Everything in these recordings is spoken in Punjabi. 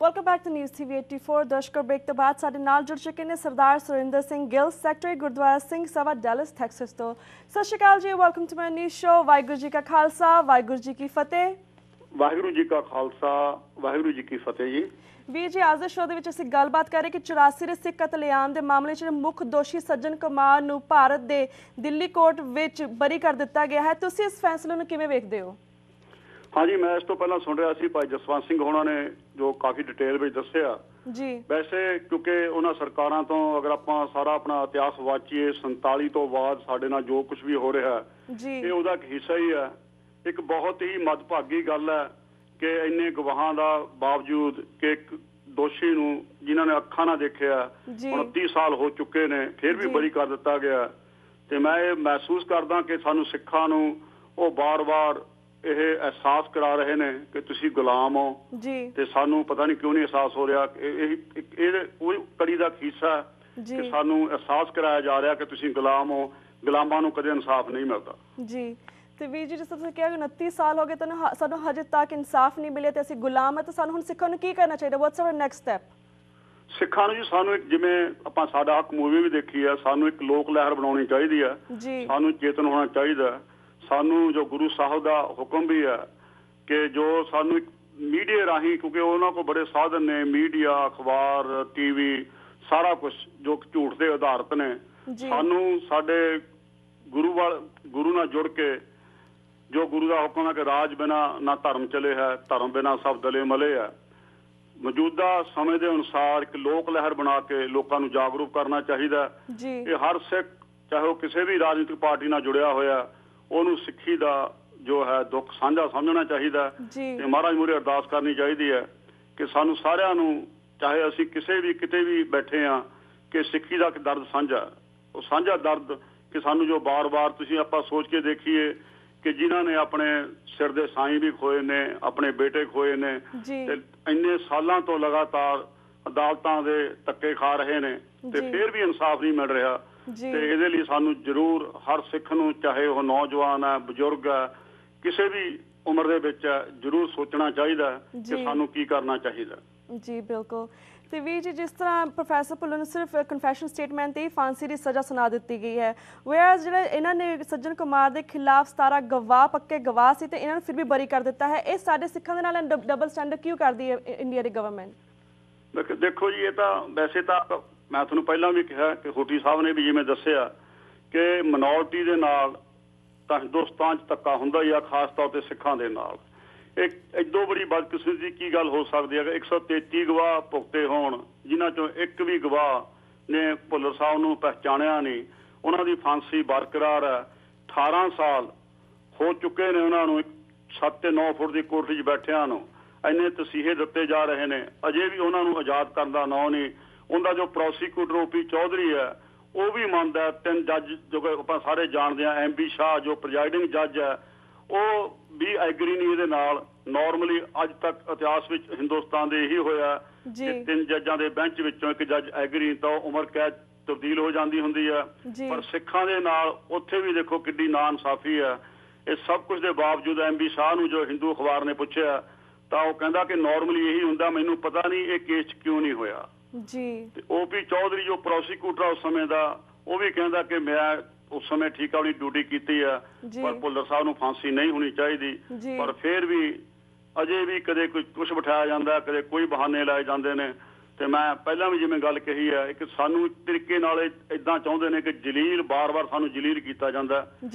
Welcome back to news TV 84। दर्शकों, ब्रेक तो बाद साडे नाल जुड़ चुके ने Sardar Surinder Singh Gill, secretary Gurdwara Singh Sabha Dallas Texas तो। Sat Shri Akal ji, welcome to my news show. Waheguru ji का खालसा, वाहिगुरू जी की फतेह। वाहिगुरू जी का खालसा, वाहिगुरू जी की फतेह जी। ਵੀਰ ਜੀ, ਅੱਜ ਦੇ ਸ਼ੋਅ ਦੇ ਵਿੱਚ ਅਸੀਂ ਗੱਲਬਾਤ ਕਰ ਰਹੇ ਕਿ 84 ਦੇ ਸਿੱਖ ਕਤਲੇਆਮ ਦੇ ਮਾਮਲੇ 'ਚ ਮੁੱਖ ਦੋਸ਼ੀ ਸੱਜਣ ਕੁਮਾਰ ਨੂੰ ਭਾਰਤ ਦੇ ਦਿੱਲੀ ਕੋਰਟ ਵਿੱਚ ਬਰੀ ਕਰ ਦਿੱਤਾ ਗਿਆ ਹੈ। ਤੁਸੀਂ ਇਸ ਫੈਸਲੇ ਨੂੰ ਕਿਵੇਂ ਵੇਖਦੇ ਹੋ? हाँ जी, मैं इस तो पहला सुन रहा सी भाई जसवंत सिंह होना ने जो काफ़ी डिटेल में दस्सिया जी। वैसे क्योंकि उन्होंने सरकारों तो अगर आप सारा अपना इतिहास वाचीए 47 तो बाद साढ़े नाल जो कुछ भी हो रहा जी, ये उहदा एक हिस्सा ही है। एक बहुत ही मदभागी गल है कि इन्ने गवाहां दा बावजूद कि एक दोषी नूं जिन्हां ने अखां ना देखिया 29 साल हो चुके ने फिर भी बरी कर दिता गया। तो मैं ये महसूस करदा कि सानूं सिखां नूं वो बार बार ਇਹ ਅਹਿਸਾਸ ਕਰਾ ਰਹੇ ਨੇ ਕਿ ਤੁਸੀਂ ਗੁਲਾਮ ਹੋ ਜੀ, ਤੇ ਸਾਨੂੰ ਪਤਾ ਨਹੀਂ ਕਿਉਂ ਨਹੀਂ ਅਹਿਸਾਸ ਹੋ ਰਿਹਾ। ਇਹ ਉਹ ਕੜੀ ਦਾ ਹਿੱਸਾ ਕਿ ਸਾਨੂੰ ਅਹਿਸਾਸ ਕਰਾਇਆ ਜਾ ਰਿਹਾ ਕਿ ਤੁਸੀਂ ਗੁਲਾਮ ਹੋ। ਗੁਲਾਮਾਂ ਨੂੰ ਕਦੇ ਇਨਸਾਫ ਨਹੀਂ ਮਿਲਦਾ ਜੀ। ਤੇ ਵੀਰ ਜੀ, ਜਿਸ ਤਰ੍ਹਾਂ ਤੁਸੀਂ ਕਿਹਾ ਕਿ 29 ਸਾਲ ਹੋ ਗਏ ਤਾਂ ਸਾਨੂੰ ਹਜੇ ਤੱਕ ਇਨਸਾਫ ਨਹੀਂ ਮਿਲਿਆ ਤੇ ਅਸੀਂ ਗੁਲਾਮ ਹਾਂ, ਤਾਂ ਸਾਨੂੰ ਹੁਣ ਸਿੱਖਾਂ ਨੂੰ ਕੀ ਕਰਨਾ ਚਾਹੀਦਾ? What's our next step? ਸਿੱਖਾਂ ਨੂੰ ਜੀ ਸਾਨੂੰ ਇੱਕ ਜਿਵੇਂ ਆਪਾਂ ਸਾਡਾ ਹੱਕ ਮੂਵੀ ਵੀ ਦੇਖੀ ਆ, ਸਾਨੂੰ ਇੱਕ ਲੋਕ ਲਹਿਰ ਬਣਾਉਣੀ ਚਾਹੀਦੀ ਆ ਜੀ। ਸਾਨੂੰ ਚੇਤਨ ਹੋਣਾ ਚਾਹੀਦਾ। ਸਾਨੂੰ ਜੋ ਗੁਰੂ ਸਾਹਿਬ ਦਾ ਹੁਕਮ ਵੀ ਹੈ ਕਿ ਜੋ ਸਾਨੂੰ ਇੱਕ ਮੀਡੀਆ ਰਾਹੀਂ, ਕਿਉਂਕਿ ਉਹਨਾਂ ਕੋਲ ਬੜੇ ਸਾਧਨ ਨੇ, ਮੀਡੀਆ, ਅਖਬਾਰ, TV, ਸਾਰਾ ਕੁਝ ਜੋ ਝੂਠ ਦੇ ਆਧਾਰਿਤ ਨੇ, ਸਾਨੂੰ ਸਾਡੇ ਗੁਰੂ ਨਾਲ ਜੁੜ ਕੇ ਜੋ ਗੁਰੂ ਦਾ ਹੁਕਮ ਹੈ ਕਿ ਰਾਜ ਬਿਨਾ ਨਾ ਧਰਮ ਚਲੇ ਹੈ, ਧਰਮ ਬਿਨਾ ਸਭ ਦਲੇ ਮਲੇ ਹੈ, ਮੌਜੂਦਾ ਸਮੇਂ ਦੇ ਅਨੁਸਾਰ ਇੱਕ ਲੋਕ ਲਹਿਰ ਬਣਾ ਕੇ ਲੋਕਾਂ ਨੂੰ ਜਾਗਰੂਕ ਕਰਨਾ ਚਾਹੀਦਾ। ਇਹ ਹਰ ਸਿੱਖ, ਚਾਹੇ ਉਹ ਕਿਸੇ ਵੀ ਰਾਜਨੀਤਿਕ ਪਾਰਟੀ ਨਾਲ ਜੁੜਿਆ ਹੋਇਆ, ਉਹਨੂੰ ਸਿੱਖੀ ਦਾ ਜੋ ਹੈ ਦੁੱਖ ਸਾਂਝਾ ਸਮਝਣਾ ਚਾਹੀਦਾ ਤੇ ਮਹਾਰਾਜ ਮੂਹਰੇ ਅਰਦਾਸ ਕਰਨੀ ਚਾਹੀਦੀ ਹੈ ਕਿ ਸਾਨੂੰ ਸਾਰਿਆਂ ਨੂੰ, ਚਾਹੇ ਅਸੀਂ ਕਿਸੇ ਵੀ ਕਿਤੇ ਵੀ ਬੈਠੇ ਹਾਂ, ਕਿ ਸਿੱਖੀ ਦਾ ਦਰਦ ਸਾਂਝਾ, ਉਹ ਸਾਂਝਾ ਦਰਦ ਕਿ ਸਾਨੂੰ ਜੋ ਬਾਰ-ਬਾਰ ਤੁਸੀਂ ਆਪਾਂ ਸੋਚ ਕੇ ਦੇਖੀਏ ਕਿ ਜਿਨ੍ਹਾਂ ਨੇ ਆਪਣੇ ਸਿਰ ਦੇ ਸਾਈਂ ਵੀ ਖੋਏ ਨੇ, ਆਪਣੇ ਬੇਟੇ ਖੋਏ ਨੇ ਤੇ ਇੰਨੇ ਸਾਲਾਂ ਤੋਂ ਲਗਾਤਾਰ ਅਦਾਲਤਾਂ ਦੇ ਧੱਕੇ ਖਾ ਰਹੇ ਨੇ ਤੇ ਫਿਰ ਵੀ ਇਨਸਾਫ ਨਹੀਂ ਮਿਲ ਰਿਹਾ। ਤੇ ਇਹਦੇ ਲਈ ਸਾਨੂੰ ਜ਼ਰੂਰ ਹਰ ਸਿੱਖ ਨੂੰ, ਚਾਹੇ ਉਹ ਨੌਜਵਾਨ ਹੈ, ਬਜ਼ੁਰਗ ਹੈ, ਕਿਸੇ ਵੀ ਉਮਰ ਦੇ ਵਿੱਚ ਹੈ, ਜ਼ਰੂਰ ਸੋਚਣਾ ਚਾਹੀਦਾ ਕਿ ਸਾਨੂੰ ਕੀ ਕਰਨਾ ਚਾਹੀਦਾ। ਜੀ ਬਿਲਕੁਲ। ਤੇ ਵੀਰ ਜੀ, ਜਿਸ ਤਰ੍ਹਾਂ ਪ੍ਰੋਫੈਸਰ ਭੁੱਲਰ ਨੂੰ ਸਿਰਫ ਕਨਫੈਸ਼ਨ ਸਟੇਟਮੈਂਟ ਤੇ ਹੀ ਫਾਂਸੀ ਦੀ ਸਜ਼ਾ ਸੁਣਾ ਦਿੱਤੀ ਗਈ ਹੈ, ਵੈਸ ਜਿਹੜੇ ਇਹਨਾਂ ਨੇ ਸੱਜਣ ਕੁਮਾਰ ਦੇ ਖਿਲਾਫ 17 ਗਵਾਹ, ਪੱਕੇ ਗਵਾਹ ਸੀ ਤੇ ਇਹਨਾਂ ਨੂੰ ਫਿਰ ਵੀ ਬਰੀ ਕਰ ਦਿੱਤਾ ਹੈ। ਇਹ ਸਾਡੇ ਸਿੱਖਾਂ ਦੇ ਨਾਲ ਡਬਲ ਸਟੈਂਡਰਡ ਕਿਉਂ ਕਰਦੀ ਹੈ ਇੰਡੀਆ ਦੀ ਗਵਰਨਮੈਂਟ? ਦੇਖੋ ਜੀ, ਇਹ ਤਾਂ ਵੈਸੇ ਤਾਂ ਮੈਂ ਤੁਹਾਨੂੰ ਪਹਿਲਾਂ ਵੀ ਕਿਹਾ ਕਿ ਹੋਟੀ ਸਾਹਿਬ ਨੇ ਵੀ ਜਿਵੇਂ ਦੱਸਿਆ ਕਿ ਮਿਨੋਰਟੀ ਦੇ ਨਾਲ ਤਾਂ ਹਿੰਦੁਸਤਾਨ 'ਚ ਧੱਕਾ ਹੁੰਦਾ ਹੀ ਆ, ਖਾਸ ਤੌਰ ਤੇ ਸਿੱਖਾਂ ਦੇ ਨਾਲ। ਇੱਕ ਐਡੋ ਬੜੀ ਬਦਕਿਸਮਤੀ ਦੀ ਕੀ ਗੱਲ ਹੋ ਸਕਦੀ ਹੈ ਕਿ 133 ਗਵਾਹ ਭੁਗਤੇ ਹੋਣ, ਜਿਨ੍ਹਾਂ ਚੋਂ ਇੱਕ ਵੀ ਗਵਾਹ ਨੇ ਭੁੱਲਰ ਸਾਹਿਬ ਨੂੰ ਪਹਿਚਾਣਿਆ ਨਹੀਂ, ਉਹਨਾਂ ਦੀ ਫਾਂਸੀ ਬਰਕਰਾਰ ਹੈ। 18 ਸਾਲ ਹੋ ਚੁੱਕੇ ਨੇ ਉਹਨਾਂ ਨੂੰ 7 ਤੇ 9 ਫੁੱਟ ਦੀ ਕੋਠੜੀ 'ਚ ਬੈਠਿਆਂ ਨੂੰ, ਇੰਨੇ ਤਸੀਹੇ ਦਿੱਤੇ ਜਾ ਰਹੇ ਨੇ, ਅਜੇ ਵੀ ਉਹਨਾਂ ਨੂੰ ਆਜ਼ਾਦ ਕਰਨ ਦਾ ਨਾਂ ਨਹੀਂ। ਉਹਦਾ ਜੋ ਪ੍ਰੋਸੀਕਿਊਟਰ OP ਚੌਧਰੀ ਹੈ ਉਹ ਵੀ ਮੰਨਦਾ, 3 ਜੱਜ ਜੋ ਆਪਾਂ ਸਾਰੇ ਜਾਣਦੇ ਹਾਂ, MP ਸ਼ਾਹ ਜੋ ਪ੍ਰੈਜ਼ਾਈਡਿੰਗ ਜੱਜ ਹੈ, ਉਹ ਵੀ ਐਗਰੀ ਨਹੀਂ ਇਹਦੇ ਨਾਲ। ਨਾਰਮਲੀ ਅੱਜ ਤੱਕ ਇਤਿਹਾਸ ਵਿੱਚ ਹਿੰਦੁਸਤਾਨ ਦੇ ਇਹੀ ਹੋਇਆ ਕਿ 3 ਜੱਜਾਂ ਦੇ ਬੈਂਚ ਵਿੱਚੋਂ ਇੱਕ ਜੱਜ ਐਗਰੀ ਤਾਂ ਉਮਰ ਕੈਦ ਤਬਦੀਲ ਹੋ ਜਾਂਦੀ ਹੁੰਦੀ ਹੈ। ਪਰ ਸਿੱਖਾਂ ਦੇ ਨਾਲ ਉੱਥੇ ਵੀ ਦੇਖੋ ਕਿੱਡੀ ਨਾਇਨਸਾਫੀ ਹੈ। ਇਹ ਸਭ ਕੁਝ ਦੇ ਬਾਵਜੂਦ MP ਸ਼ਾਹ ਨੂੰ ਜੋ ਹਿੰਦੂ ਅਖਬਾਰ ਨੇ ਪੁੱਛਿਆ ਤਾਂ ਉਹ ਕਹਿੰਦਾ ਕਿ ਨਾਰਮਲੀ ਇਹੀ ਹੁੰਦਾ, ਮੈਨੂੰ ਪਤਾ ਨਹੀਂ ਇਹ ਕੇਸ 'ਚ ਕਿਉਂ ਨਹੀਂ ਹੋਇਆ ਜੀ। ਤੇ OP ਚੌਧਰੀ ਜੋ ਪ੍ਰੋਸੀਕਿਊਟਰ ਉਸ ਸਮੇਂ ਦਾ, ਉਹ ਵੀ ਕਹਿੰਦਾ ਕਿ ਮੈਂ ਉਸ ਸਮੇਂ ਠੀਕ ਆਪਣੀ ਡਿਊਟੀ ਕੀਤੀ ਆ, ਪਰ ਭੁੱਲਰ ਸਾਹਿਬ ਨੂੰ ਫਾਂਸੀ ਨਹੀਂ ਹੋਣੀ ਚਾਹੀਦੀ। ਪਰ ਫਿਰ ਵੀ ਅਜੇ ਵੀ ਕਦੇ ਕੋਈ ਕੁਛ ਬਿਠਾਇਆ ਜਾਂਦਾ, ਕਦੇ ਕੋਈ ਬਹਾਨੇ ਲਾਏ ਜਾਂਦੇ ਨੇ। ਤੇ ਮੈਂ ਪਹਿਲਾਂ ਵੀ ਜਿਵੇਂ ਗੱਲ ਕਹੀ ਹੈ, ਇੱਕ ਸਾਨੂੰ ਇੱਕ ਤਰੀਕੇ ਨਾਲ ਏਦਾਂ ਚਾਹੁੰਦੇ ਨੇ ਕਿ ਜਲੀਲ, ਬਾਰ-ਬਾਰ ਸਾਨੂੰ ਜਲੀਲ ਕੀਤਾ ਜਾਂਦਾ।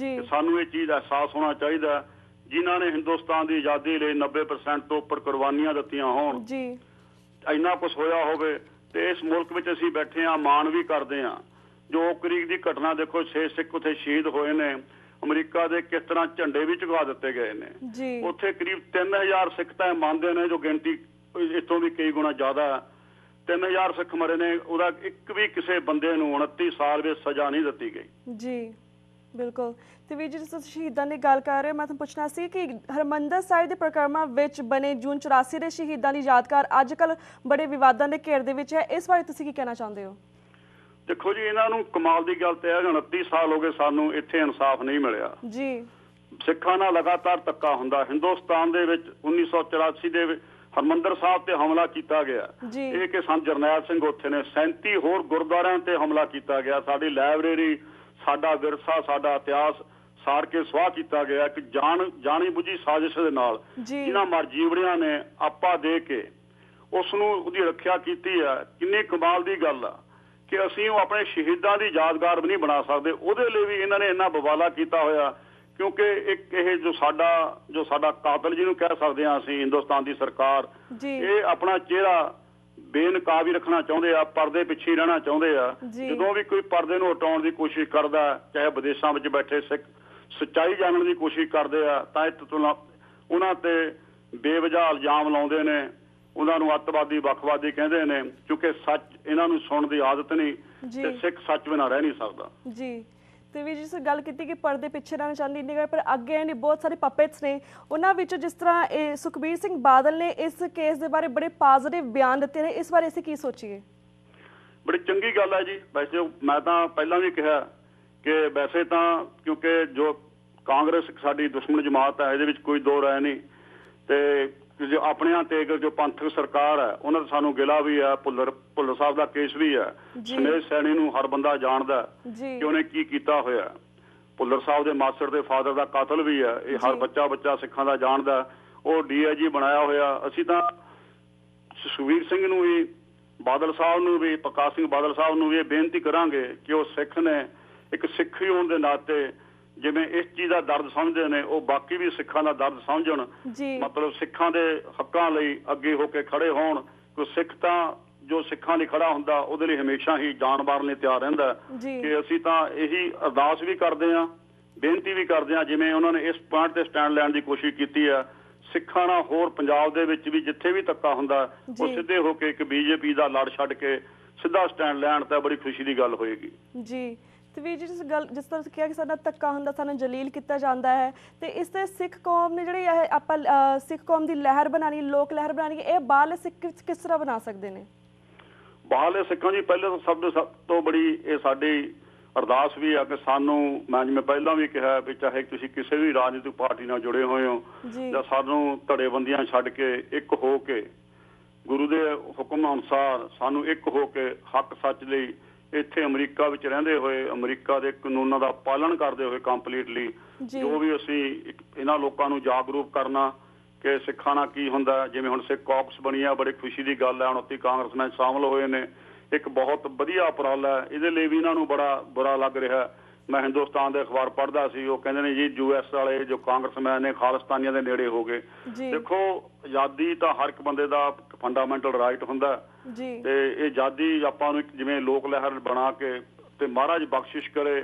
ਸਾਨੂੰ ਇਹ ਚੀਜ਼ ਅਹਿਸਾਸ ਹੋਣਾ ਚਾਹੀਦਾ, ਜਿਨ੍ਹਾਂ ਨੇ ਹਿੰਦੁਸਤਾਨ ਦੀ ਆਜ਼ਾਦੀ ਲਈ 90% ਤੋਂ ਉੱਪਰ ਕੁਰਬਾਨੀਆਂ ਦਿੱਤੀਆਂ ਹੋਣ, ਇੰਨਾ ਕੁਛ ਹੋਇਆ ਹੋਵੇ ਤੇ ਇਸ ਮੁਲਕ ਵਿੱਚ ਅਸੀਂ ਬੈਠੇ ਹਾਂ, ਮਾਣ ਵੀ ਕਰਦੇ ਹਾਂ। ਜੋ ਕਰੀਕ ਦੀ ਘਟਨਾ ਦੇਖੋ, 6 ਸਿੱਖ ਉੱਥੇ ਸ਼ਹੀਦ ਹੋਏ ਨੇ, ਅਮਰੀਕਾ ਦੇ ਕਿਸ ਤਰ੍ਹਾਂ ਝੰਡੇ ਵੀ ਝੁਕਾ ਦਿੱਤੇ ਗਏ ਨੇ। ਉੱਥੇ ਕਰੀਬ 3000 ਸਿੱਖ ਤਾਂ ਮੰਨਦੇ ਨੇ, ਜੋ ਗਿਣਤੀ ਇਤੋਂ ਵੀ ਕਈ ਗੁਣਾ ਜ਼ਿਆਦਾ ਹੈ। 3000 ਸਿੱਖ ਮਰੇ ਨੇ, ਉਹਦਾ ਇੱਕ ਵੀ ਕਿਸੇ ਬੰਦੇ ਨੂੰ 29 ਸਾਲ ਵਿੱਚ ਸਜ਼ਾ ਨਹੀਂ ਦਿੱਤੀ ਗਈ। ਜੀ ਬਿਲਕੁਲ। ਤੇ ਵੀਰ ਜੀ, ਤੁਸੀਂ ਸ਼ਹੀਦਾਂ ਦੀ ਗੱਲ ਕਰ ਰਹੇ ਹੋ, ਮੈਂ ਤੁਹਾਨੂੰ ਪੁੱਛਣਾ ਸੀ ਕਿ ਹਰਿਮੰਦਰ ਸਾਹਿਬ ਦੇ ਪ੍ਰਕਰਮਾਂ ਵਿੱਚ ਬਣੇ ਜੂਨ 84 ਦੇ ਸ਼ਹੀਦਾਂ ਦੀ ਯਾਦਗਾਰ ਅੱਜ ਕੱਲ੍ਹ ਬੜੇ ਵਿਵਾਦਾਂ ਦੇ ਘੇਰ ਦੇ ਵਿੱਚ ਹੈ, ਇਸ ਬਾਰੇ ਤੁਸੀਂ ਕੀ ਕਹਿਣਾ ਚਾਹੁੰਦੇ ਹੋ? ਦੇਖੋ ਜੀ, ਇਹਨਾਂ ਨੂੰ ਕਮਾਲ ਦੀ ਗੱਲ ਤੇ ਹੈ, 29 ਸਾਲ ਹੋ ਗਏ ਸਾਨੂੰ ਇੱਥੇ ਇਨਸਾਫ ਨਹੀਂ ਮਿਲਿਆ ਜੀ। ਸਿੱਖਾਂ ਨਾਲ ਲਗਾਤਾਰ ਧੱਕਾ ਹੁੰਦਾ ਹਿੰਦੁਸਤਾਨ ਦੇ ਵਿੱਚ। 1984 ਦੇ ਹਰਮੰਦਰ ਸਾਹਿਬ ਤੇ ਹਮਲਾ ਕੀਤਾ ਗਿਆ। ਜੀ ਇਹ ਕਿ ਸੰਤ ਜਰਨੈਲ ਸਿੰਘ ਉੱਥੇ ਨੇ 37 ਹੋਰ ਗੁਰਦੁਆਰਿਆਂ ਤੇ ਹਮਲਾ ਕੀਤਾ ਗਿਆ। ਸਾਡੀ ਲਾਇਬ੍ਰੇਰੀ, ਸਾਡਾ ਵਿਰਸਾ, ਸਾਡਾ ਇਤਿਹਾਸ ਸਾੜ ਕੇ ਸਵਾਹ ਕੀਤਾ ਗਿਆ ਕਿ ਜਾਣੀ ਬੁੱਝੀ ਸਾਜ਼ਿਸ਼ ਦੇ ਨਾਲ ਜਿਨ੍ਹਾਂ ਮਰਜੀਵੜਿਆਂ ਨੇ ਆਪਾ ਦੇ ਕੇ ਉਸ ਨੂੰ ਉਹਦੀ ਰੱਖਿਆ ਕੀਤੀ ਆ। ਕਿੰਨੀ ਕਮਾਲ ਦੀ ਗੱਲ ਆ ਕਿ ਅਸੀਂ ਉਹ ਆਪਣੇ ਸ਼ਹੀਦਾਂ ਦੀ ਯਾਦਗਾਰ ਵੀ ਨਹੀਂ ਬਣਾ ਸਕਦੇ। ਉਹਦੇ ਲਈ ਵੀ ਇਹਨਾਂ ਨੇ ਇੰਨਾ ਬਵਾਲਾ ਕੀਤਾ ਹੋਇਆ ਕਿਉਂਕਿ ਇੱਕ ਇਹ ਜੋ ਸਾਡਾ ਕਾਤਲ ਜਿਹਨੂੰ ਕਹਿ ਸਕਦੇ ਹਾਂ ਅਸੀਂ, ਹਿੰਦੁਸਤਾਨ ਦੀ ਸਰਕਾਰ, ਇਹ ਆਪਣਾ ਚਿਹਰਾ ਬੇਨਕਾਬ ਹੀ ਰੱਖਣਾ ਚਾਹੁੰਦੇ ਆ, ਪਰਦੇ ਪਿੱਛੇ ਰਹਿਣਾ ਚਾਹੁੰਦੇ ਆ। ਜਦੋਂ ਵੀ ਕੋਈ ਪਰਦੇ ਨੂੰ ਹਟਾਉਣ ਦੀ ਕੋਸ਼ਿਸ਼ ਕਰਦਾ, ਚਾਹੇ ਵਿਦੇਸ਼ਾਂ ਵਿੱਚ ਬੈਠੇ ਸਿੱਖ ਸੱਚਾਈ ਜਾਣਨ ਦੀ ਕੋਸ਼ਿਸ਼ ਕਰਦੇ ਆ, ਤਾਂ ਉਹਨਾਂ ਤੇ ਬੇਵਜ੍ਹਾ ਇਲਜ਼ਾਮ ਲਾਉਂਦੇ ਨੇ, ਉਹਨਾਂ ਨੂੰ ਅੱਤਵਾਦੀ, ਵੱਖਵਾਦੀ ਕਹਿੰਦੇ ਨੇ ਕਿਉਂਕਿ ਸੱਚ ਇਹਨਾਂ ਨੂੰ ਸੁਣਨ ਦੀ ਆਦਤ ਨਹੀਂ ਤੇ ਸਿੱਖ ਸੱਚ ਬਿਨਾਂ ਰਹਿ ਨਹੀਂ ਸਕਦਾ। ਜੀ ਤੇ ਵੀ ਜਿਸ ਗੱਲ ਕੀਤੀ ਕਿ ਪਰਦੇ ਪਿੱਛੇ ਰਹਿਣਾ ਚਾਹੁੰਦੀ ਨਹੀਂ, ਪਰ ਅੱਗੇ ਨੇ ਬਹੁਤ ਸਾਰੇ ਪਪੇਟਸ ਨੇ। ਉਹਨਾਂ ਵਿੱਚੋਂ ਜਿਸ ਤਰ੍ਹਾਂ ਇਹ ਸੁਖਬੀਰ ਸਿੰਘ ਬਾਦਲ ਨੇ ਇਸ ਕੇਸ ਦੇ ਬਾਰੇ ਬੜੇ ਪੋਜ਼ਿਟਿਵ ਬਿਆਨ ਦਿੱਤੇ ਨੇ, ਇਸ ਬਾਰੇ ਅਸੀਂ ਕੀ ਸੋਚੀਏ? ਬੜੀ ਚੰਗੀ ਗੱਲ ਹੈ ਜੀ। ਵੈਸੇ ਮੈਂ ਤਾਂ ਪਹਿਲਾਂ ਵੀ ਕਿਹਾ ਕਿ ਵੈਸੇ ਤਾਂ ਕਿਉਂਕਿ ਜੋ ਕਾਂਗਰਸ ਸਾਡੀ ਦੁਸ਼ਮਣ ਜਮਾਤ ਹੈ, ਇਹਦੇ ਵਿੱਚ ਕੋਈ ਦੋ ਰਾਏ ਨਹੀਂ, ਤੇ ਜੋ ਆਪਣਿਆਂ ਤੇ ਜੋ ਪੰਥਕ ਸਰਕਾਰ ਹੈ ਉਹਨਾਂ ਦਾ ਸਾਨੂੰ ਗਿਲਾ ਵੀ ਹੈ। ਭੁੱਲਰ ਸਾਹਿਬ ਦਾ ਕੇਸ ਵੀ ਹੈ। ਸੁਨੇਸ਼ ਸੈਣੀ ਨੂੰ ਹਰ ਬੰਦਾ ਜਾਣਦਾ ਕਿ ਉਹਨੇ ਕੀ ਕੀਤਾ ਹੋਇਆ। ਭੁੱਲਰ ਸਾਹਿਬ ਦੇ ਮਾਸਟਰ ਦੇ ਫਾਦਰ ਦਾ ਕਾਤਲ ਵੀ ਹੈ। ਇਹ ਹਰ ਬੱਚਾ ਸਿੱਖਾਂ ਦਾ ਜਾਣਦਾ। ਉਹ DIG ਬਣਾਇਆ ਹੋਇਆ। ਅਸੀਂ ਤਾਂ ਸੁਖਬੀਰ ਸਿੰਘ ਨੂੰ ਵੀ, ਬਾਦਲ ਸਾਹਿਬ ਨੂੰ ਵੀ, ਪ੍ਰਕਾਸ਼ ਸਿੰਘ ਬਾਦਲ ਸਾਹਿਬ ਨੂੰ ਵੀ ਇਹ ਬੇਨਤੀ ਕਰਾਂਗੇ ਕਿ ਉਹ ਸਿੱਖ ਨੇ, ਇੱਕ ਸਿੱਖੀ ਹੋਣ ਦੇ ਨਾਤੇ ਜਿਵੇਂ ਇਸ ਚੀਜ਼ ਦਾ ਦਰਦ ਸਮਝਦੇ ਨੇ, ਉਹ ਬਾਕੀ ਵੀ ਸਿੱਖਾਂ ਦਾ ਦਰਦ ਸਮਝਣ। ਮਤਲਬ ਸਿੱਖਾਂ ਦੇ ਹੱਕਾਂ ਲਈ ਅੱਗੇ ਹੋ ਕੇ ਖੜੇ ਹੋਣ। ਕੋਈ ਸਿੱਖ ਤਾਂ ਜੋ ਸਿੱਖਾਂ ਲਈ ਖੜਾ ਹੁੰਦਾ ਉਹਦੇ ਲਈ ਹਮੇਸ਼ਾ ਹੀ ਜਾਨ ਮਾਰਨ ਲਈ ਤਿਆਰ ਰਹਿੰਦਾ। ਕਿ ਅਸੀਂ ਤਾਂ ਇਹੀ ਅਰਦਾਸ ਵੀ ਕਰਦੇ ਹਾਂ, ਬੇਨਤੀ ਵੀ ਕਰਦੇ ਹਾਂ, ਜਿਵੇਂ ਉਹਨਾਂ ਨੇ ਇਸ ਪੁਆਇੰਟ ਤੇ ਸਟੈਂਡ ਲੈਣ ਦੀ ਕੋਸ਼ਿਸ਼ ਕੀਤੀ ਹੈ। ਸਿੱਖਾਂ ਨਾਲ ਹੋਰ ਪੰਜਾਬ ਦੇ ਵਿੱਚ ਵੀ ਜਿੱਥੇ ਵੀ ਧੱਕਾ ਹੁੰਦਾ ਉਹ ਸਿੱਧੇ ਹੋ ਕੇ ਇੱਕ BJP ਦਾ ਲੜ ਛੱਡ ਕੇ ਸਿੱਧਾ ਸਟੈਂਡ ਲੈਣ ਤਾਂ ਬੜੀ ਖੁਸ਼ੀ ਦੀ ਗੱਲ ਹੋਏਗੀ। ਜੀ ਤੇ ਵੀ ਜਿਸ ਤਰ੍ਹਾਂ ਕਿਹਾ ਕਿ ਸਾਡਾ ਧੱਕਾ ਹੁੰਦਾ, ਸਾਨੂੰ ਜਲੀਲ ਕੀਤਾ ਜਾਂਦਾ ਹੈ, ਤੇ ਇਸ ਤੇ ਸਿੱਖ ਕੌਮ ਨੇ ਜਿਹੜੀ ਆਪਾਂ ਸਿੱਖ ਕੌਮ ਦੀ ਲਹਿਰ ਬਣਾਣੀ, ਲੋਕ ਲਹਿਰ ਬਣਾਣੀ, ਇਹ ਬਾਹਰਲੇ ਸਿੱਖ ਕਿਸ ਤਰ੍ਹਾਂ ਬਣਾ ਸਕਦੇ ਨੇ? ਬਾਹਰਲੇ ਸਿੱਖਾਂ ਜੀ ਪਹਿਲੇ ਤਾਂ ਸਭ ਤੋਂ ਬੜੀ ਇਹ ਸਾਡੀ ਅਰਦਾਸ ਵੀ ਆ ਕਿ ਸਾਨੂੰ, ਮੈਂ ਜਿਵੇਂ ਪਹਿਲਾਂ ਵੀ ਕਿਹਾ ਵੀ ਚਾਹੇ ਤੁਸੀਂ ਕਿਸੇ ਵੀ ਰਾਜਨੀਤਿਕ ਪਾਰਟੀ ਨਾਲ ਜੁੜੇ ਹੋਏ ਹੋ ਜਾਂ ਸਾਨੂੰ ਧੜੇਬੰਦੀਆਂ ਛੱਡ ਕੇ ਇੱਕ ਹੋ ਕੇ ਗੁਰੂ ਦੇ ਹੁਕਮ ਅਨੁਸਾਰ ਸਾਨੂੰ ਇੱਕ ਹੋ ਕੇ ਹੱਕ ਸੱਚ ਲਈ ਇੱਥੇ ਅਮਰੀਕਾ ਵਿੱਚ ਰਹਿੰਦੇ ਹੋਏ, ਅਮਰੀਕਾ ਦੇ ਕਾਨੂੰਨਾਂ ਦਾ ਪਾਲਣ ਕਰਦੇ ਹੋਏ ਕੰਪਲੀਟਲੀ ਜੋ ਵੀ ਅਸੀਂ ਇਹਨਾਂ ਲੋਕਾਂ ਨੂੰ ਜਾਗਰੂਕ ਕਰਨਾ ਕਿ ਸਿੱਖਾਂ ਨਾਲ ਕੀ ਹੁੰਦਾ। ਜਿਵੇਂ ਹੁਣ ਸਿੱਖ ਕਾਕਸ ਬਣੀ ਆ, ਬੜੀ ਖੁਸ਼ੀ ਦੀ ਗੱਲ ਹੈ। 29 ਕਾਂਗਰਸਮੈਨ ਸ਼ਾਮਲ ਹੋਏ ਨੇ, ਇੱਕ ਬਹੁਤ ਵਧੀਆ ਉਪਰਾਲਾ ਹੈ। ਇਹਦੇ ਲਈ ਵੀ ਇਹਨਾਂ ਨੂੰ ਬੜਾ ਬੁਰਾ ਲੱਗ ਰਿਹਾ। ਮੈਂ ਹਿੰਦੁਸਤਾਨ ਦੇ ਅਖਬਾਰ ਪੜ੍ਹਦਾ ਸੀ, ਉਹ ਕਹਿੰਦੇ ਨੇ ਜੀ US ਵਾਲੇ ਜੋ ਕਾਂਗਰਸਮੈਨ ਨੇ ਖਾਲਿਸਤਾਨੀਆਂ ਦੇ ਨੇੜੇ ਹੋ ਗਏ। ਦੇਖੋ, ਆਜ਼ਾਦੀ ਤਾਂ ਹਰ ਇੱਕ ਬੰਦੇ ਦਾ ਫੰਡਾਮੈਂਟਲ ਰਾਈਟ ਹੁੰਦਾ ਤੇ ਇਹ ਆਜ਼ਾਦੀ ਆਪਾਂ ਨੂੰ ਜਿਵੇਂ ਲੋਕ ਲਹਿਰ ਬਣਾ ਕੇ ਤੇ ਮਹਾਰਾਜ ਬਖਸ਼ਿਸ਼ ਕਰੇ।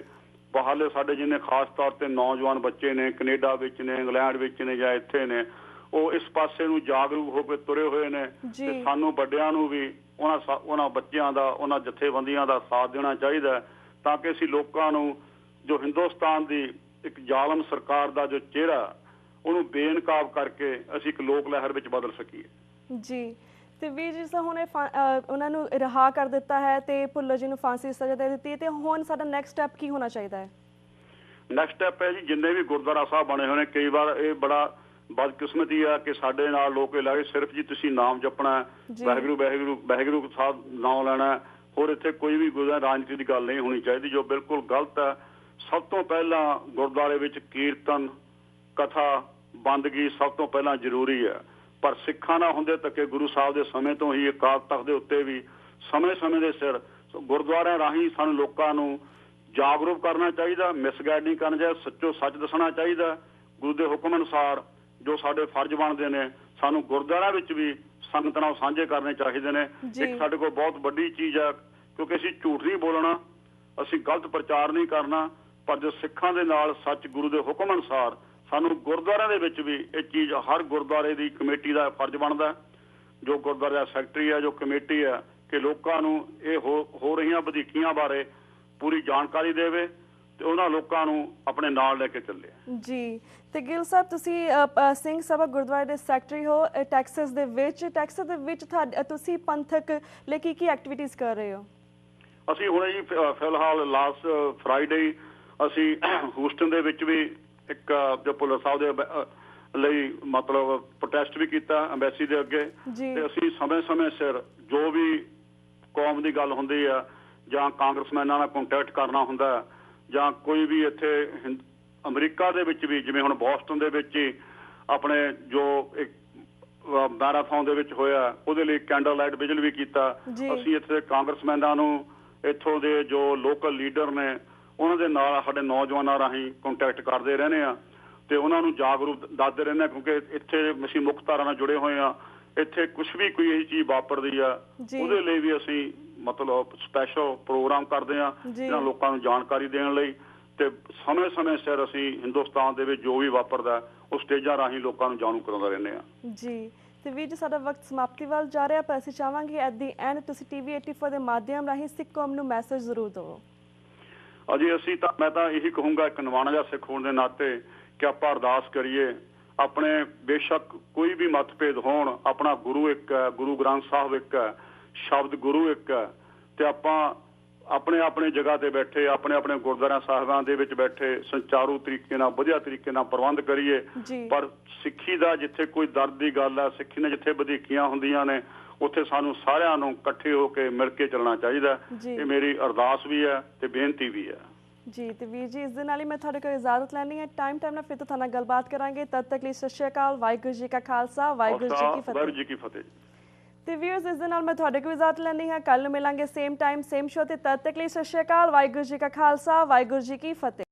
ਬਾਹਰਲੇ ਸਾਡੇ ਜਿੰਨੇ ਖਾਸ ਤੌਰ ਤੇ ਨੌਜਵਾਨ ਬੱਚੇ ਨੇ, ਕੈਨੇਡਾ ਵਿੱਚ ਨੇ, ਇੰਗਲੈਂਡ ਵਿੱਚ ਨੇ ਜਾਂ ਇੱਥੇ ਨੇ, ਉਹ ਇਸ ਪਾਸੇ ਨੂੰ ਜਾਗਰੂਕ ਹੋ ਕੇ ਤੁਰੇ ਹੋਏ ਨੇ। ਤੇ ਸਾਨੂੰ ਵੱਡਿਆਂ ਨੂੰ ਵੀ ਉਹਨਾਂ ਬੱਚਿਆਂ ਦਾ, ਉਹਨਾਂ ਜਥੇਬੰਦੀਆਂ ਦਾ ਸਾਥ ਦੇਣਾ ਚਾਹੀਦਾ ਤਾਂ ਕਿ ਅਸੀਂ ਲੋਕਾਂ ਨੂੰ ਜੋ ਹਿੰਦੁਸਤਾਨ ਦੀ ਇੱਕ ਜ਼ਾਲਮ ਸਰਕਾਰ ਦਾ ਜੋ ਚਿਹਰਾ ਉਹਨੂੰ ਬੇਨਕਾਬ ਕਰਕੇ ਅਸੀਂ ਇੱਕ ਲੋਕ ਲਹਿਰ ਵਿੱਚ ਬਦਲ ਸਕੀਏ। ਜੀ ਤੇ ਵੀ ਜਿਸ ਤਰ੍ਹਾਂ ਹੁਣ ਉਹਨਾਂ ਨੂੰ ਰਿਹਾ ਕਰ ਦਿੱਤਾ ਹੈ ਤੇ ਭੁੱਲਰ ਜੀ ਨੂੰ ਫਾਂਸੀ ਦੀ ਸਜ਼ਾ ਦੇ ਦਿੱਤੀ ਹੈ, ਤੇ ਹੁਣ ਸਾਡਾ ਨੈਕਸਟ ਸਟੈਪ ਕੀ ਹੋਣਾ ਚਾਹੀਦਾ ਹੈ? ਨੈਕਸਟ ਸਟੈਪ ਹੈ ਜੀ, ਜਿੰਨੇ ਵੀ ਗੁਰਦੁਆਰਾ ਸਾਹਿਬ ਬਣੇ ਹੋਏ ਨੇ, ਕਈ ਵਾਰ ਇਹ ਬੜਾ ਬਦਕਿਸਮਤੀ ਆ ਕਿ ਸਾਡੇ ਨਾਲ ਲੋਕ ਇਹ ਲਾਗੇ ਸਿਰਫ ਜੀ ਤੁਸੀਂ ਨਾਮ ਜਪਣਾ, ਵਾਹਿਗੁਰੂ ਵਾਹਿਗੁਰੂ ਵਾਹਿਗੁਰੂ ਸਾਹਿਬ ਨਾਮ ਲੈਣਾ, ਹੋਰ ਇੱਥੇ ਕੋਈ ਵੀ ਰਾਜਨੀਤੀ ਦੀ ਗੱਲ ਨਹੀਂ ਹੋਣੀ ਚਾਹੀਦੀ, ਜੋ ਬਿਲਕੁਲ ਗਲਤ ਹੈ। ਸਭ ਤੋਂ ਪਹਿਲਾਂ ਗੁਰਦੁਆਰੇ ਵਿੱਚ ਕੀਰਤਨ, ਕਥਾ, ਬੰਦਗੀ ਸਭ ਤੋਂ ਪਹਿਲਾਂ ਜ਼ਰੂਰੀ ਹੈ। ਪਰ ਸਿੱਖਾਂ ਨਾਲ ਹੁੰਦੇ ਧੱਕੇ ਗੁਰੂ ਸਾਹਿਬ ਦੇ ਸਮੇਂ ਤੋਂ ਹੀ ਅਕਾਲ ਤਖ਼ਤ ਦੇ ਉੱਤੇ ਵੀ ਸਮੇਂ ਦੇ ਸਿਰ ਗੁਰਦੁਆਰਿਆਂ ਰਾਹੀਂ ਸਾਨੂੰ ਲੋਕਾਂ ਨੂੰ ਜਾਗਰੂਕ ਕਰਨਾ ਚਾਹੀਦਾ, ਮਿਸਗਾਈਡ ਨਹੀਂ ਕਰਨਾ ਚਾਹੀਦਾ, ਸੱਚੋ ਸੱਚ ਦੱਸਣਾ ਚਾਹੀਦਾ। ਗੁਰੂ ਦੇ ਹੁਕਮ ਅਨੁਸਾਰ ਜੋ ਸਾਡੇ ਫਰਜ਼ ਬਣਦੇ ਨੇ ਸਾਨੂੰ ਗੁਰਦੁਆਰਿਆਂ ਵਿੱਚ ਵੀ ਸੰਗਤ ਨਾਲ ਸਾਂਝੇ ਕਰਨੇ ਚਾਹੀਦੇ ਨੇ। ਇੱਕ ਸਾਡੇ ਕੋਲ ਬਹੁਤ ਵੱਡੀ ਚੀਜ਼ ਹੈ, ਕਿਉਂਕਿ ਅਸੀਂ ਝੂਠ ਨਹੀਂ ਬੋਲਣਾ, ਅਸੀਂ ਗਲਤ ਪ੍ਰਚਾਰ ਨਹੀਂ ਕਰਨਾ, ਪਰ ਜੋ ਸਿੱਖਾਂ ਦੇ ਨਾਲ ਸੱਚ ਗੁਰੂ ਦੇ ਹੁਕਮ ਅਨੁਸਾਰ ਸਾਨੂੰ ਗੁਰਦੁਆਰਿਆਂ ਦੇ ਵਿੱਚ ਵੀ ਇਹ ਚੀਜ਼ ਹਰ ਗੁਰਦੁਆਰੇ ਦੀ ਕਮੇਟੀ ਦਾ ਫਰਜ਼ ਬਣਦਾ, ਜੋ ਗੁਰਦੁਆਰੇ ਦਾ ਸੈਕਟਰੀ ਹੈ, ਜੋ ਕਮੇਟੀ ਹੈ, ਕਿ ਲੋਕਾਂ ਨੂੰ ਇਹ ਹੋ ਰਹੀਆਂ ਵਧੀਕੀਆਂ ਬਾਰੇ ਪੂਰੀ ਜਾਣਕਾਰੀ ਦੇਵੇ ਤੇ ਉਹਨਾਂ ਲੋਕਾਂ ਨੂੰ ਆਪਣੇ ਨਾਲ ਲੈ ਕੇ ਚੱਲੇ। ਜੀ ਤੇ ਗਿੱਲ ਸਾਹਿਬ, ਤੁਸੀਂ ਸਿੰਘ ਸਭਾ ਗੁਰਦੁਆਰੇ ਦੇ ਸੈਕਟਰੀ ਹੋ ਟੈਕਸਸ ਦੇ ਵਿੱਚ ਤੁਸੀਂ ਪੰਥਕ ਲਈ ਕੀ ਐਕਟੀਵਿਟੀਜ਼ ਕਰ ਰਹੇ ਹੋ? ਅਸੀਂ ਹੁਣੇ ਜੀ ਫਿਲਹਾਲ ਲਾਸਟ ਫਰਾਈਡੇ ਅਸੀਂ ਹੂਸਟਨ ਦੇ ਵਿੱਚ ਵੀ ਇੱਕ ਜੋ ਭੁੱਲਰ ਸਾਹਿਬ ਦੇ ਲਈ ਮਤਲਬ ਪ੍ਰੋਟੈਸਟ ਵੀ ਕੀਤਾ ਐਮਬੈਸੀ ਦੇ ਅੱਗੇ ਜੀ ਤੇ ਅਸੀਂ ਸਮੇਂ-ਸਮੇਂ ਸਿਰ ਜੋ ਵੀ ਕੌਮ ਦੀ ਗੱਲ ਹੁੰਦੀ ਆ ਜਾਂ ਕਾਂਗਰਸਮੈਨਾਂ ਨਾਲ ਕੰਟੈਕਟ ਕਰਨਾ ਹੁੰਦਾ ਜਾਂ ਕੋਈ ਵੀ ਇੱਥੇ ਅਮਰੀਕਾ ਦੇ ਵਿੱਚ ਵੀ ਜਿਵੇਂ ਹੁਣ ਬੋਸਟਨ ਦੇ ਵਿੱਚ ਹੀ ਆਪਣੇ ਜੋ ਇੱਕ ਮੈਰਾਥਨ ਦੇ ਵਿੱਚ ਹੋਇਆ ਉਹਦੇ ਲਈ ਕੈਂਡਲ ਲਾਈਟ ਵਿਜਲ ਵੀ ਕੀਤਾ। ਅਸੀਂ ਇੱਥੇ ਕਾਂਗਰਸਮੈਨਾਂ ਨੂੰ ਇੱਥੋਂ ਦੇ ਜੋ ਲੋਕਲ ਲੀਡਰ ਨੇ ਉਹਨਾਂ ਦੇ ਨਾਲ ਸਾਡੇ ਨੌਜਵਾਨਾਂ ਰਾਹੀਂ ਕੰਟੈਕਟ ਕਰਦੇ ਰਹਿੰਦੇ ਆ ਤੇ ਉਹਨਾਂ ਨੂੰ ਜਾਗਰੂਕ ਦੱਸਦੇ ਰਹਿੰਦੇ ਆ ਕਿਉਂਕਿ ਇੱਥੇ ਅਸੀਂ ਮੁੱਖ ਧਾਰਾ ਨਾਲ ਜੁੜੇ ਹੋਏ ਆ। ਇੱਥੇ ਕੁਝ ਵੀ ਕੋਈ ਇਹੀ ਚੀਜ਼ ਵਾਪਰਦੀ ਆ ਉਹਦੇ ਲਈ ਵੀ ਅਸੀਂ ਮਤਲਬ ਸਪੈਸ਼ਲ ਪ੍ਰੋਗਰਾਮ ਕਰਦੇ ਆ ਜਿਹਨਾਂ ਲੋਕਾਂ ਨੂੰ ਜਾਣਕਾਰੀ ਦੇਣ ਲਈ ਤੇ ਸਮੇਂ-ਸਮੇਂ ਸਿਰ ਅਸੀਂ ਹਿੰਦੁਸਤਾਨ ਦੇ ਵਿੱਚ ਜੋ ਵੀ ਵਾਪਰਦਾ ਉਹ ਸਟੇਜਾਂ ਰਾਹੀਂ ਲੋਕਾਂ ਨੂੰ ਜਾਣੂ ਕਰਾਉਂਦੇ ਰਹਿੰਦੇ ਆ। ਜੀ ਤੇ ਵੀਰ ਜੀ ਸਾਡਾ ਵਕਤ ਸਮਾਪਤੀ ਵੱਲ ਜਾ ਰਿਹਾ ਪਰ ਅਸੀਂ ਚਾਹਾਂਗੇ ਐਟ ਦੀ ਐਂਡ ਤੁਸੀਂ ਟੀਵੀ 84 ਦੇ ਮਾਧਿਅਮ ਰਾਹੀਂ ਸਿੱਖ ਕੌਮ ਨੂੰ ਮੈਸੇਜ ਜ਼ਰੂਰ ਦਿਓ। ਅਜੇ ਅਸੀਂ ਤਾਂ ਮੈਂ ਤਾਂ ਇਹੀ ਕਹੂੰਗਾ ਇੱਕ ਨਵਾਣਾ ਜਿਹਾ ਸਿੱਖ ਹੋਣ ਦੇ ਨਾਤੇ ਕਿ ਆਪਾਂ ਅਰਦਾਸ ਕਰੀਏ ਆਪਣੇ ਬੇਸ਼ੱਕ ਕੋਈ ਵੀ ਮਤਭੇਦ ਹੋਣ ਆਪਣਾ ਗੁਰੂ ਇੱਕ ਹੈ, ਗੁਰੂ ਗ੍ਰੰਥ ਸਾਹਿਬ ਇੱਕ ਹੈ, ਸ਼ਬਦ ਗੁਰੂ ਇੱਕ ਹੈ ਤੇ ਆਪਾਂ ਆਪਣੇ ਆਪਣੇ ਜਗ੍ਹਾ ਤੇ ਬੈਠੇ ਆਪਣੇ ਆਪਣੇ ਗੁਰਦੁਆਰਾ ਸਾਹਿਬਾਂ ਦੇ ਵਿੱਚ ਬੈਠੇ ਸੰਚਾਰੂ ਤਰੀਕੇ ਨਾਲ ਵਧੀਆ ਤਰੀਕੇ ਨਾਲ ਪ੍ਰਬੰਧ ਕਰੀਏ। ਪਰ ਸਿੱਖੀ ਦਾ ਜਿੱਥੇ ਕੋਈ ਦਰਦ ਦੀ ਗੱਲ ਹੈ ਸਿੱਖੀ ਨੇ ਜਿੱਥੇ ਵਧੀਕੀਆਂ ਹੁੰਦੀਆਂ ਨੇ ਉੱਥੇ ਸਾਨੂੰ ਸਾਰਿਆਂ ਨੂੰ ਇਕੱਠੇ ਹੋ ਕੇ ਮਿਲ ਕੇ ਚੱਲਣਾ ਚਾਹੀਦਾ। ਇਹ ਮੇਰੀ ਅਰਦਾਸ ਵੀ ਹੈ ਤੇ ਬੇਨਤੀ ਵੀ ਹੈ। ਜੀ ਤੇ ਵੀਰ ਜੀ ਇਸ ਦੇ ਨਾਲ ਹੀ ਮੈਂ ਤੁਹਾਡੇ ਕੋਲ ਇਜਾਜ਼ਤ ਲੈਣੀ ਹੈ। ਟਾਈਮ ਨਾਲ ਫਿਰ ਤੋਂ ਤੁਹਾਡੇ ਨਾਲ ਗੱਲਬਾਤ ਕਰਾਂਗੇ। ਤਦ ਤੱਕ ਲਈ ਸਤਿ ਸ਼੍ਰੀ ਅਕਾਲ। ਵਾਹਿਗੁਰੂ ਜੀ ਕਾ ਖਾਲਸਾ ਵਾਹਿਗੁਰੂ ਜੀ ਕੀ ਫਤਿਹ। ਤੇ ਵੀਅਰਸ ਇਸ ਦੇ ਨਾਲ ਮੈਂ ਤੁਹਾਡੇ ਕੋਲ ਇਜਾਜ਼ਤ ਲੈਣੀ ਹੈ। ਕੱਲ ਨੂੰ ਮਿਲਾਂਗੇ ਸੇਮ ਟਾਈਮ ਸੇਮ ਸ਼ੋ ਤੇ ਤਦ ਤੱਕ ਲਈ ਸਤਿ ਸ਼੍ਰੀ ਅਕਾਲ। ਵਾਹਿਗੁਰੂ ਜੀ ਕਾ ਖਾਲਸਾ ਵਾਹਿਗੁਰੂ ਜੀ ਕੀ ਫਤਿਹ।